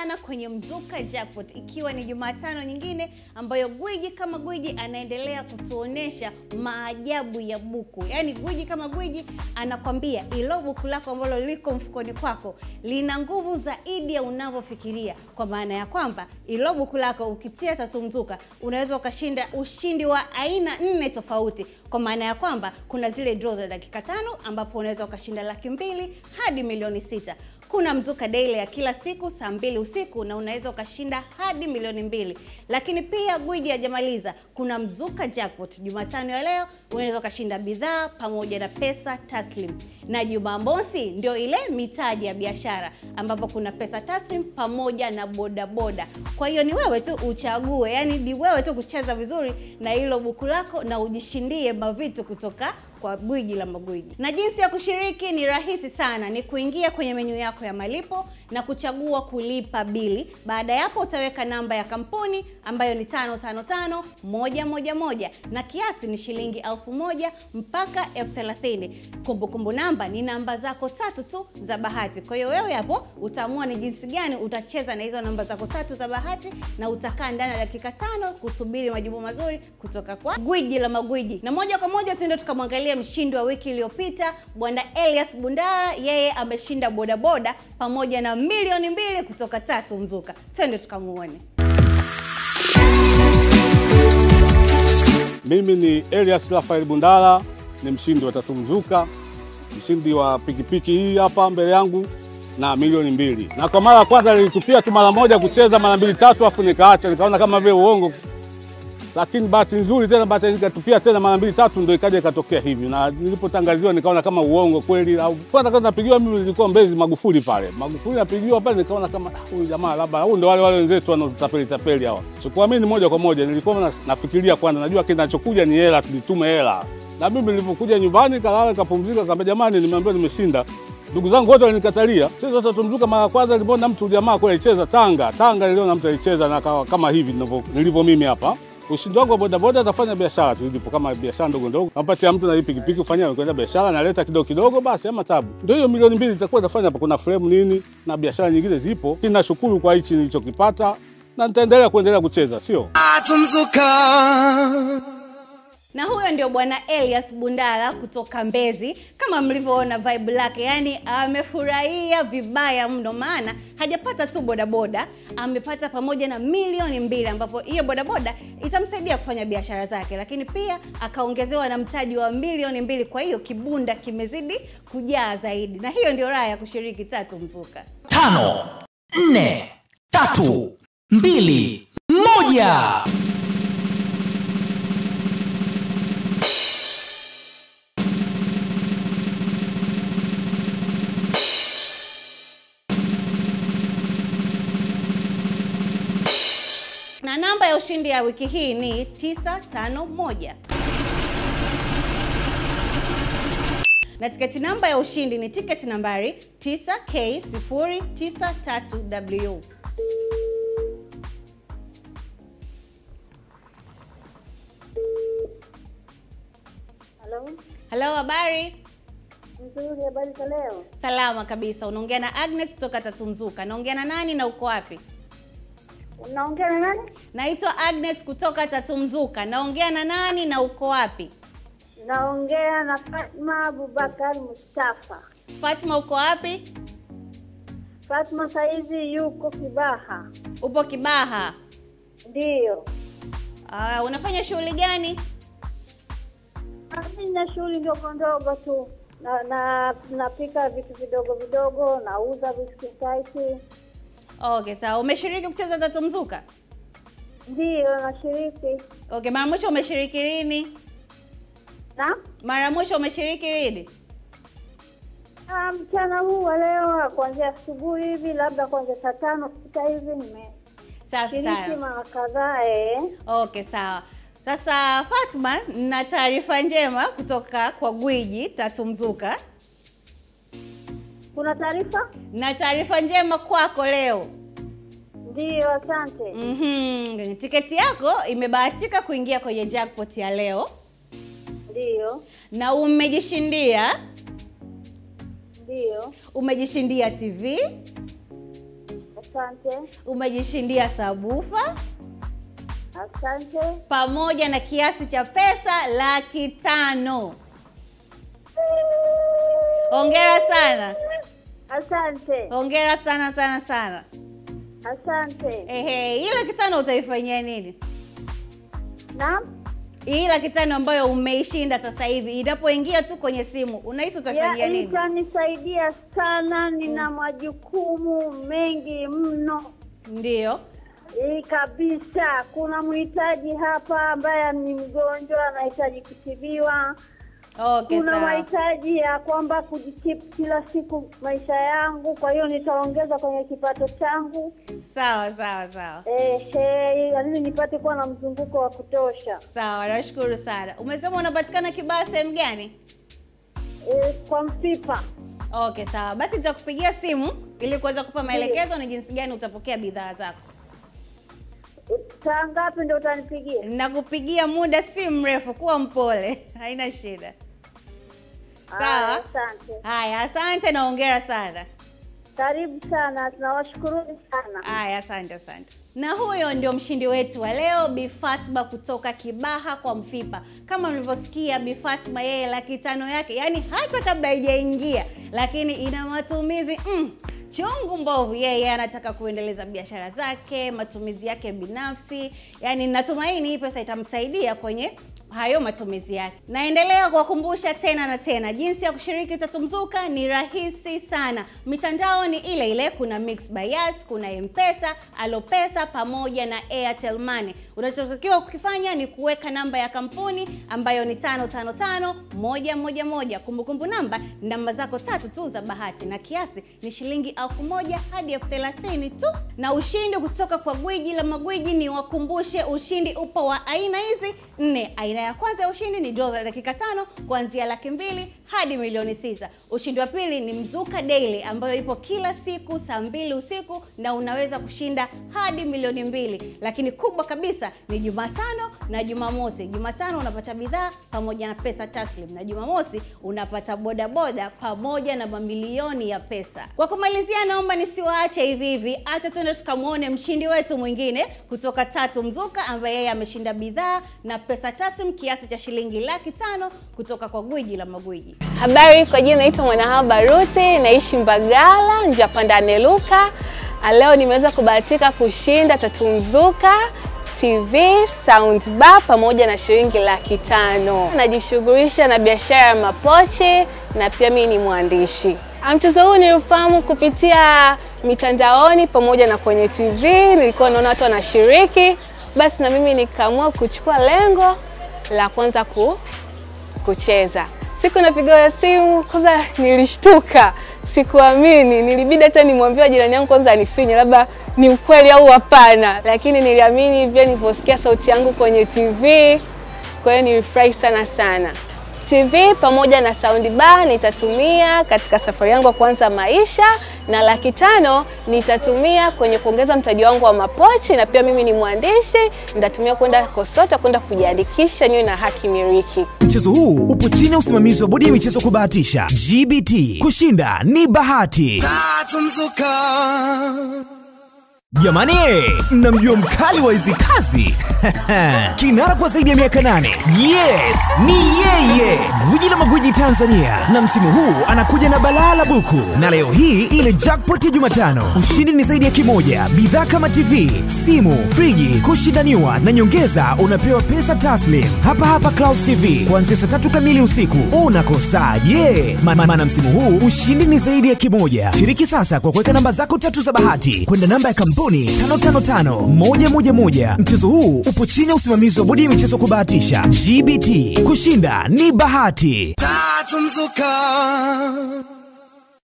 sana kwenye Mzuka Jackpot, ikiwa ni Jumatano nyingine ambayo gwiji kama gwiji anaendelea kutuonesha maajabu ya buku. Yaani gwiji kama gwiji anakwambia ilo buku lako ambalo liko mfukoni kwako lina nguvu zaidi ya unavyofikiria, kwa maana ya kwamba ilo buku lako ukitia Tatu Mzuka unaweza ukashinda ushindi wa aina 4 tofauti, kwa maana ya kwamba kuna zile draw za dakika 5 ambapo unaweza ukashinda 200,000 hadi milioni 6. Kuna Mzuka Daily ya kila siku saa 2 usiku na unaweza ukashinda hadi milioni 2. Lakini pia gwiji hajamaliza, kuna Mzuka Jackpot Jumatano ya leo unaweza ukashinda bidhaa pamoja na pesa taslim. Na Jumamosi ndio ile mitaji ya biashara ambapo kuna pesa taslim pamoja na bodaboda. Kwa hiyo ni wewe tu uchague, yani ni wewe tu kucheza vizuri na hilo buku lako na ujishindie mavitu kutoka kwa gwiji la magwiji. Na jinsi ya kushiriki ni rahisi sana, ni kuingia kwenye menyu yako ya malipo na kuchagua kulipa bili. Baada ya hapo utaweka namba ya kampuni ambayo ni 550111 na kiasi ni shilingi 1000 mpaka 30,000. Kumbukumbu namba ni namba zako 3 tu za bahati. Kwa hiyo wewe hapo utaamua ni jinsi gani utacheza na hizo namba zako 3 za bahati, na utakaa ndani ya dakika 5 kusubiri majibu mazuri kutoka kwa gwiji la magwiji. Na moja kwa moja tuende tukamwangalia mshindi wa wiki iliyopita, Bwana Elias Bundara. Yeye ameshinda bodaboda pamoja na milioni 2 kutoka Tatu Mzuka. Twende tukamuone. Mimi ni Elias Rafael Bundara, ni mshindi wa Tatu Mzuka, mshindi wa pikipiki hii hapa mbele yangu na milioni 2. Na kwa mara ya kwanza nilitupia tu mara moja kucheza mara 2 3 afu nikaacha, nikaona kama vile uongo. Lakini bahati nzuri tena baada nikatupia tena mara 2 3 ndio ikaja ikatokea hivi. Na nilipotangaziwa nikaona kama uongo kweli. Au kwanza napigiwa mimi nilikuwa Mbezi Magufuli pale. Magufuli napigiwa pale nikaona kama huyu jamaa labda huyu ndio wale wenzetu wanaotapeli hawa. Sikuamini moja kwa moja, nilikuwa nafikiria kwanza najua kinachokuja ni hela, tunitume hela. Na mimi nilipokuja nyumbani kalala kapumzika kama jamani nimeambiwa nimeshinda. Ndugu zangu wote walinikatalia. Cheza Tatu Mzuka mara kwanza nilipoona mtu jamaa kule alicheza Tanga niliona mtu alicheza na kama hivi nilivyo mimi hapa. Ushindi wangu wa bodaboda atafanya biashara tu ndipo kama biashara ndogo ndogo. Nampatia mtu na hii pikipiki ufanya kwenda biashara naleta kidogo kidogo basi ama tabu. Ndio hiyo milioni 2 itakuwa itafanya hapa, kuna frame nini na biashara nyingine zipo. Ninashukuru kwa hichi nilichokipata na nitaendelea kucheza, sio? Tatu Mzuka. Na huyo ndio Bwana Elias Bundara kutoka Mbezi. Kama mlivyoona vibe lake, yani amefurahia vibaya mno, maana hajapata tu bodaboda, amepata pamoja na milioni 2 ambapo hiyo bodaboda itamsaidia kufanya biashara zake, lakini pia akaongezewa na mtaji wa milioni 2. Kwa hiyo kibunda kimezidi kujaa zaidi. Na hiyo ndio raha ya kushiriki Tatu Mzuka. 5 4 3 2 1. Na namba ya ushindi ya wiki hii ni 951. Na tiketi namba ya ushindi ni tiketi nambari 9K093W. Hello, habari? Nzuri, habari za leo? Salama kabisa. Unaongea na Agnes kutoka Tatu Mzuka. Naongea na nani na uko wapi? Unaongea na nani? Naitwa Agnes kutoka Tatu Mzuka. Naongea na nani na uko wapi? Naongea na Fatma Abubakar Mustafa. Fatma, uko wapi? Fatma saizi yuko Kibaha. Upo Kibaha? Ndio. Unafanya shughuli gani? Nina shughuli ndogo ndogo tu. Napika vitu vidogo vidogo, nauza biskuti. Okay, sawa. Umeshiriki kucheza Tatu Mzuka? Ndio, nashiriki. Okay, mara mwisho umeshiriki lini? Na? Mara mwisho umeshiriki lini? Mchana huu wa leo kuanzia asubuhi hivi, labda kuanzia saa 5 6 hivi Safi sana. mara kadhaa Okay, sawa. Sasa Fatma, na taarifa njema kutoka kwa gwiji Tatu Mzuka. Kuna taarifa? Na taarifa njema kwako leo. Ndio, asante. Tiketi yako imebahatika kuingia kwenye jackpot ya leo. Ndio. Na umejishindia. Ndio. Umejishindia TV. Asante. Umejishindia sabufa Asante. pamoja na kiasi cha pesa 500,000. Hongera sana. Asante. Hongera sana sana sana. Asante. Hii 500,000 utaifanyia nini? Naam. Hii 500,000 ambayo umeishinda sasa hivi inapoingia tu kwenye simu, unahisi utafanyia nini? Itanisaidia sana, nina majukumu mengi mno. Ndio. Kabisa. Kuna mhitaji hapa ambaye ni mgonjwa anahitaji kutibiwa. Okay, kuna sawa. mahitaji ya kwamba kujikeep kila siku maisha yangu, kwa hiyo nitaongeza kwenye kipato changu. Sawa sawa sawa. Ili nipate kuwa na mzunguko wa kutosha. Sawa, nashukuru sana. Umesema unapatikana Kibaha sehemu gani? Kwa Mfipa. Okay, sawa. Basi nitakupigia simu ili kuweza kupa maelekezo na jinsi gani utapokea bidhaa zako. Saa ngapi ndio utanipigia? Nakupigia muda si mrefu, kuwa mpole. Haina shida. Sawa? Asante. Haya, asante na hongera sana. Karibu sana, tunawashukuru sana. Haya, asante. Na huyo ndio mshindi wetu wa leo, Bi Fatma kutoka Kibaha kwa Mfipa. Kama mlivyosikia, Bi Fatma yeye 500,000 yake, yani hata kabla haijaingia, lakini ina matumizi chungu mbovu. Yeye anataka kuendeleza biashara zake, matumizi yake binafsi. Yani natumaini hii pesa itamsaidia kwenye hayo matumizi yake. Naendelea kuwakumbusha tena na tena, jinsi ya kushiriki Tatu Mzuka ni rahisi sana. Mitandao ni ile ile, kuna Mixx by Yas, kuna M-Pesa, Alopesa pamoja na Airtel Money. Unachotakiwa kukifanya ni kuweka namba ya kampuni ambayo ni 555111. Kumbukumbu namba zako 3 tu za bahati, na kiasi ni shilingi 1,000 hadi 30,000 tu. Na ushindi kutoka kwa gwiji la magwiji, ni wakumbushe, ushindi upo wa aina hizi 4. Aina ya kwanza ya ushindi ni draw za dakika 5 kuanzia 200,000 hadi milioni 6. Ushindi wa pili ni Mzuka Daily ambayo ipo kila siku saa 2 usiku na unaweza kushinda hadi milioni 2. Lakini kubwa kabisa ni Jumatano na Jumamosi. Jumatano unapata bidhaa pamoja na pesa taslim, na Jumamosi unapata bodaboda pamoja na mamilioni ya pesa. Kwa kumalizia, naomba nisiwaache hivi hivi, hata tuende tukamuone mshindi wetu mwingine kutoka Tatu Mzuka ambaye yeye ameshinda bidhaa na pesa taslim kiasi cha shilingi 500,000 kutoka kwa gwiji la magwiji. Habari, kwa jina naitwa Mwanahaba Ruti, naishi Mbagala, Njapanda Neluka. Leo nimeweza kubahatika kushinda Tatu Mzuka TV, soundbar pamoja na shilingi 500,000. Najishughulisha na biashara ya mapochi na pia mimi ni mwandishi. Mchezo huu nilifahamu kupitia mitandaoni pamoja na kwenye TV, nilikuwa naona watu wanashiriki, basi na mimi nikaamua kuchukua lengo la kwanza kucheza. Siku napiga simu, kwanza nilishtuka, sikuamini, nilibidi hata nimwambie jirani yangu kwanza anifinye labda ni ukweli au hapana, lakini niliamini hivyo niliposikia sauti yangu kwenye TV. Kwa hiyo nilifurahi sana. TV pamoja na soundbar nitatumia katika safari yangu ya kuanza maisha, na 500,000 nitatumia kwenye kuongeza mtaji wangu wa mapochi, na pia mimi ni mwandishi, nitatumia kwenda Kosota kwenda kujiandikisha niwe na haki miliki. Mchezo huu upo chini ya usimamizi wa Bodi ya Michezo Kubahatisha GBT. Kushinda ni bahati. Tatu Mzuka. Jamani, mnamjua mkali wa hizi kazi? Kinara kwa zaidi ya miaka 8. Yes, ni yeye, gwiji la magwiji Tanzania. Na msimu huu anakuja na balaa la buku. Na leo hii ile jackpot ya Jumatano, ushindi ni zaidi ya kimoja. Bidhaa kama TV, simu, friji kushindaniwa, na nyongeza unapewa pesa taslim. Hapa Clouds TV kuanzia saa 3 kamili usiku. Unakosaje? Maana msimu huu ushindi ni zaidi ya kimoja. Shiriki sasa kwa kuweka namba zako 3 za bahati kwenda namba ya kampuni 555111. Mchezo huu upo chini ya usimamizi wa Bodi ya Michezo Kubahatisha GBT. Kushinda ni bahati. Tatu Mzuka.